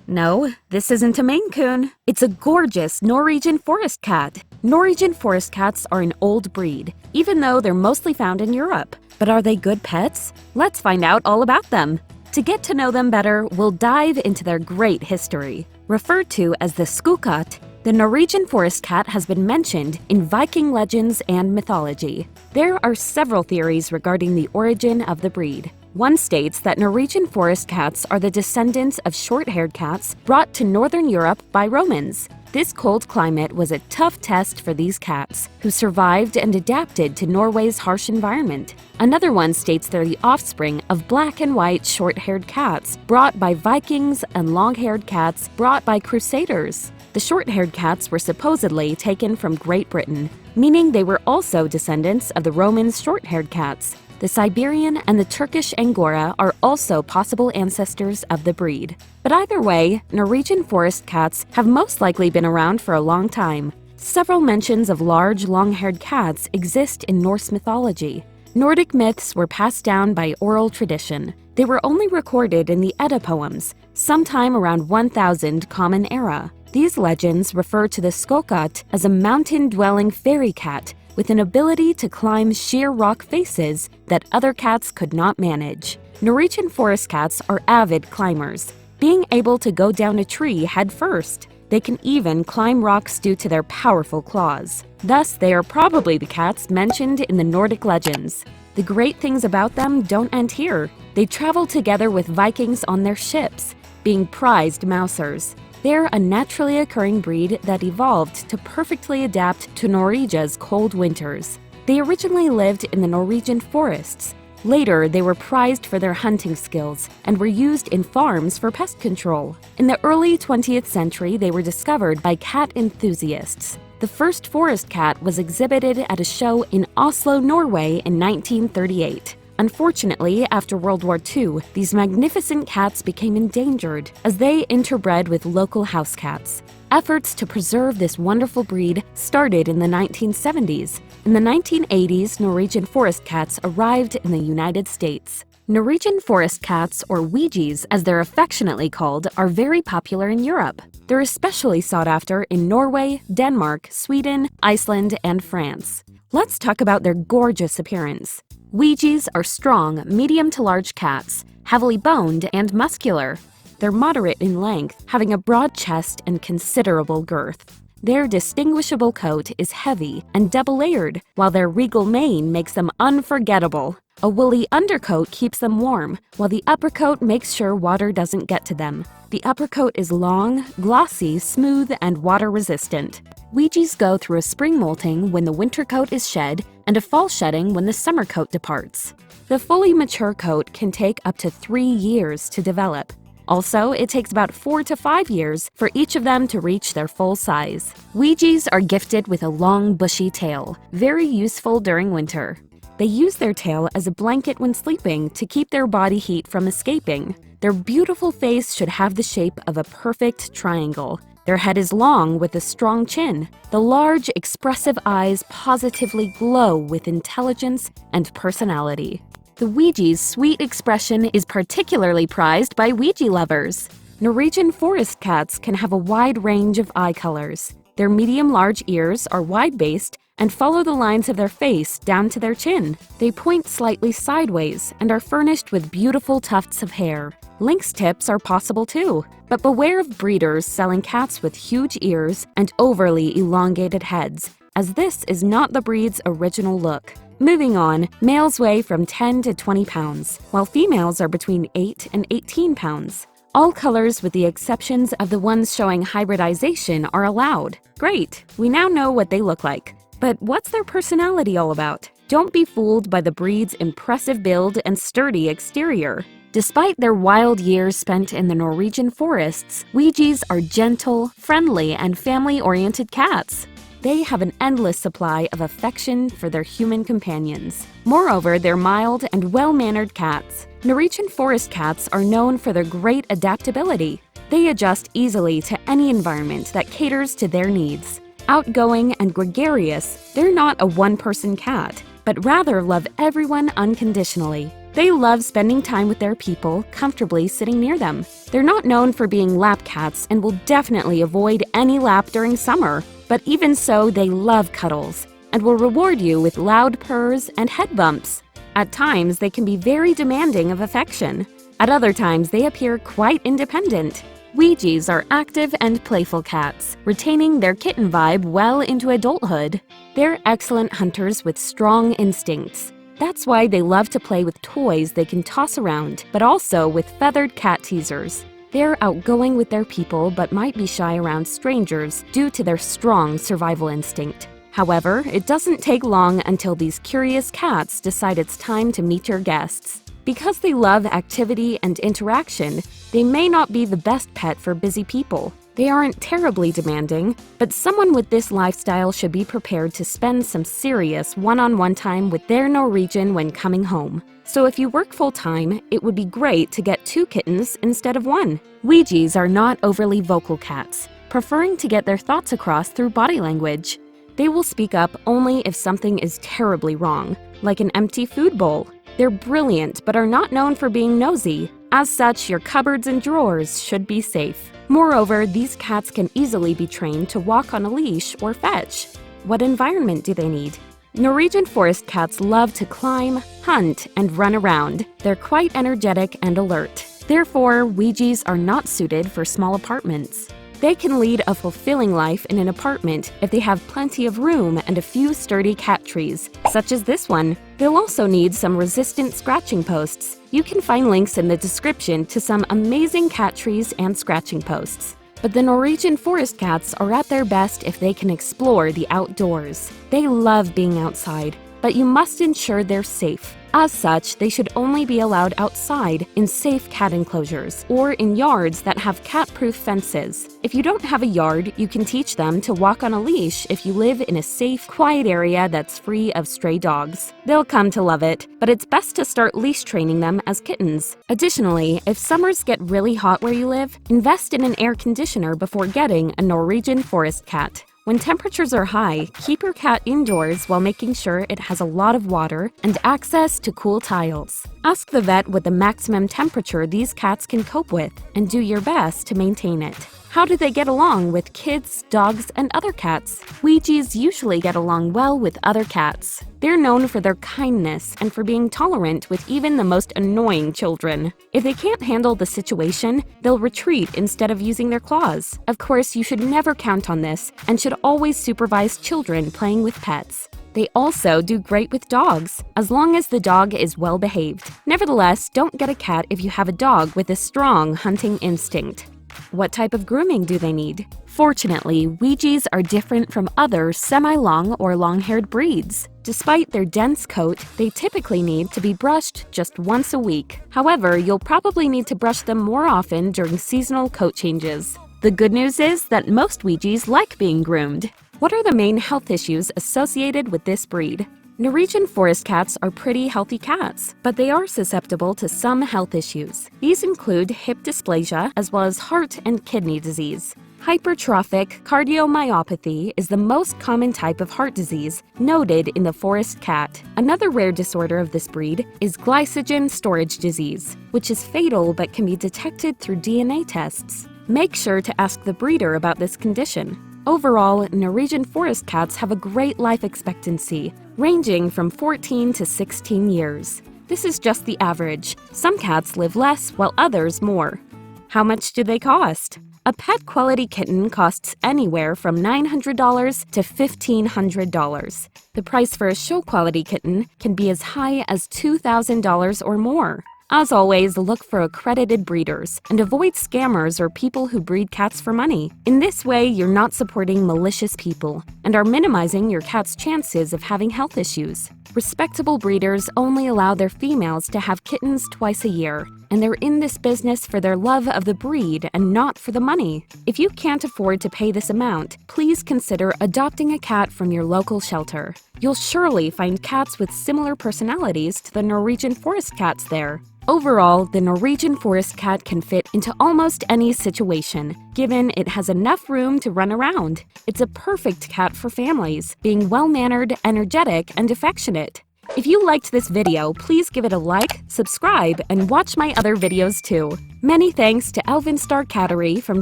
No, this isn't a Maine Coon. It's a gorgeous Norwegian forest cat. Norwegian forest cats are an old breed, even though they're mostly found in Europe. But are they good pets? Let's find out all about them. To get to know them better, we'll dive into their great history. Referred to as the Skogkatt, the Norwegian forest cat has been mentioned in Viking legends and mythology. There are several theories regarding the origin of the breed. One states that Norwegian forest cats are the descendants of short-haired cats brought to northern Europe by Romans. This cold climate was a tough test for these cats, who survived and adapted to Norway's harsh environment. Another one states they're the offspring of black and white short-haired cats brought by Vikings and long-haired cats brought by Crusaders. The short-haired cats were supposedly taken from Great Britain, meaning they were also descendants of the Romans' short-haired cats. The Siberian and the Turkish Angora are also possible ancestors of the breed. But either way, Norwegian forest cats have most likely been around for a long time. Several mentions of large, long-haired cats exist in Norse mythology. Nordic myths were passed down by oral tradition. They were only recorded in the Edda poems, sometime around 1000 Common Era. These legends refer to the Skogkatt as a mountain-dwelling fairy cat with an ability to climb sheer rock faces that other cats could not manage. Norwegian forest cats are avid climbers, being able to go down a tree head first. They can even climb rocks due to their powerful claws. Thus, they are probably the cats mentioned in the Nordic legends. The great things about them don't end here. They travel together with Vikings on their ships, being prized mousers. They're a naturally occurring breed that evolved to perfectly adapt to Norwegia's cold winters. They originally lived in the Norwegian forests. Later, they were prized for their hunting skills and were used in farms for pest control. In the early 20th century, they were discovered by cat enthusiasts. The first forest cat was exhibited at a show in Oslo, Norway in 1938. Unfortunately, after World War II, these magnificent cats became endangered as they interbred with local house cats. Efforts to preserve this wonderful breed started in the 1970s. In the 1980s, Norwegian forest cats arrived in the United States. Norwegian forest cats, or Weegies as they're affectionately called, are very popular in Europe. They're especially sought after in Norway, Denmark, Sweden, Iceland, and France. Let's talk about their gorgeous appearance. Weegies are strong, medium to large cats, heavily boned and muscular. They're moderate in length, having a broad chest and considerable girth. Their distinguishable coat is heavy and double-layered, while their regal mane makes them unforgettable. A woolly undercoat keeps them warm, while the uppercoat makes sure water doesn't get to them. The uppercoat is long, glossy, smooth, and water-resistant. Weegies go through a spring molting when the winter coat is shed and a fall shedding when the summer coat departs. The fully mature coat can take up to 3 years to develop. Also, it takes about 4 to 5 years for each of them to reach their full size. Weegies are gifted with a long, bushy tail, very useful during winter. They use their tail as a blanket when sleeping to keep their body heat from escaping. Their beautiful face should have the shape of a perfect triangle. Their head is long with a strong chin. The large, expressive eyes positively glow with intelligence and personality. The Weegie's sweet expression is particularly prized by Weegie lovers. Norwegian forest cats can have a wide range of eye colors. Their medium-large ears are wide-based and follow the lines of their face down to their chin. They point slightly sideways and are furnished with beautiful tufts of hair. Lynx tips are possible too, but beware of breeders selling cats with huge ears and overly elongated heads, as this is not the breed's original look. Moving on, males weigh from 10 to 20 pounds, while females are between 8 and 18 pounds. All colors with the exceptions of the ones showing hybridization are allowed. Great, we now know what they look like. But what's their personality all about? Don't be fooled by the breed's impressive build and sturdy exterior. Despite their wild years spent in the Norwegian forests, Weegies are gentle, friendly, and family-oriented cats. They have an endless supply of affection for their human companions. Moreover, they're mild and well-mannered cats. Norwegian forest cats are known for their great adaptability. They adjust easily to any environment that caters to their needs. Outgoing and gregarious, they're not a one-person cat, but rather love everyone unconditionally. They love spending time with their people, comfortably sitting near them. They're not known for being lap cats and will definitely avoid any lap during summer. But even so, they love cuddles and will reward you with loud purrs and head bumps. At times, they can be very demanding of affection. At other times, they appear quite independent. Ouijays are active and playful cats, retaining their kitten vibe well into adulthood. They're excellent hunters with strong instincts. That's why they love to play with toys they can toss around, but also with feathered cat teasers. They're outgoing with their people but might be shy around strangers due to their strong survival instinct. However, it doesn't take long until these curious cats decide it's time to meet your guests. Because they love activity and interaction, they may not be the best pet for busy people. They aren't terribly demanding, but someone with this lifestyle should be prepared to spend some serious one-on-one time with their Norwegian when coming home. So if you work full-time, it would be great to get 2 kittens instead of 1. Ouijays are not overly vocal cats, preferring to get their thoughts across through body language. They will speak up only if something is terribly wrong, like an empty food bowl. They're brilliant but are not known for being nosy. As such, your cupboards and drawers should be safe. Moreover, these cats can easily be trained to walk on a leash or fetch. What environment do they need? Norwegian forest cats love to climb, hunt, and run around. They're quite energetic and alert. Therefore, Ouijays are not suited for small apartments. They can lead a fulfilling life in an apartment if they have plenty of room and a few sturdy cat trees, such as this one. They'll also need some resistant scratching posts. You can find links in the description to some amazing cat trees and scratching posts. But the Norwegian forest cats are at their best if they can explore the outdoors. They love being outside, but you must ensure they're safe. As such, they should only be allowed outside in safe cat enclosures or in yards that have cat-proof fences. If you don't have a yard, you can teach them to walk on a leash if you live in a safe, quiet area that's free of stray dogs. They'll come to love it, but it's best to start leash training them as kittens. Additionally, if summers get really hot where you live, invest in an air conditioner before getting a Norwegian forest cat. When temperatures are high, keep your cat indoors while making sure it has a lot of water and access to cool tiles. Ask the vet what the maximum temperature these cats can cope with, and do your best to maintain it. How do they get along with kids, dogs, and other cats? Ouijays usually get along well with other cats. They're known for their kindness and for being tolerant with even the most annoying children. If they can't handle the situation, they'll retreat instead of using their claws. Of course, you should never count on this and should always supervise children playing with pets. They also do great with dogs, as long as the dog is well behaved. Nevertheless, don't get a cat if you have a dog with a strong hunting instinct. What type of grooming do they need? Fortunately, Ouijays are different from other semi-long or long-haired breeds. Despite their dense coat, they typically need to be brushed just once a week. However, you'll probably need to brush them more often during seasonal coat changes. The good news is that most Ouijays like being groomed. What are the main health issues associated with this breed? Norwegian forest cats are pretty healthy cats, but they are susceptible to some health issues. These include hip dysplasia as well as heart and kidney disease. Hypertrophic cardiomyopathy is the most common type of heart disease noted in the forest cat. Another rare disorder of this breed is glycogen storage disease, which is fatal but can be detected through DNA tests. Make sure to ask the breeder about this condition. Overall, Norwegian forest cats have a great life expectancy, ranging from 14 to 16 years. This is just the average. Some cats live less, while others more. How much do they cost? A pet quality kitten costs anywhere from $900 to $1,500. The price for a show quality kitten can be as high as $2,000 or more. As always, look for accredited breeders and avoid scammers or people who breed cats for money. In this way, you're not supporting malicious people and are minimizing your cat's chances of having health issues. Respectable breeders only allow their females to have kittens twice a year, and they're in this business for their love of the breed and not for the money. If you can't afford to pay this amount, please consider adopting a cat from your local shelter. You'll surely find cats with similar personalities to the Norwegian forest cats there. Overall, the Norwegian forest cat can fit into almost any situation, given it has enough room to run around. It's a perfect cat for families, being well-mannered, energetic, and affectionate. If you liked this video, please give it a like, subscribe, and watch my other videos too. Many thanks to Elvinstar Cattery from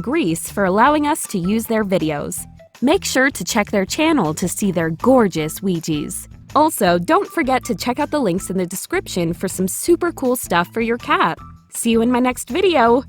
Greece for allowing us to use their videos. Make sure to check their channel to see their gorgeous Ouijas. Also, don't forget to check out the links in the description for some super cool stuff for your cat. See you in my next video!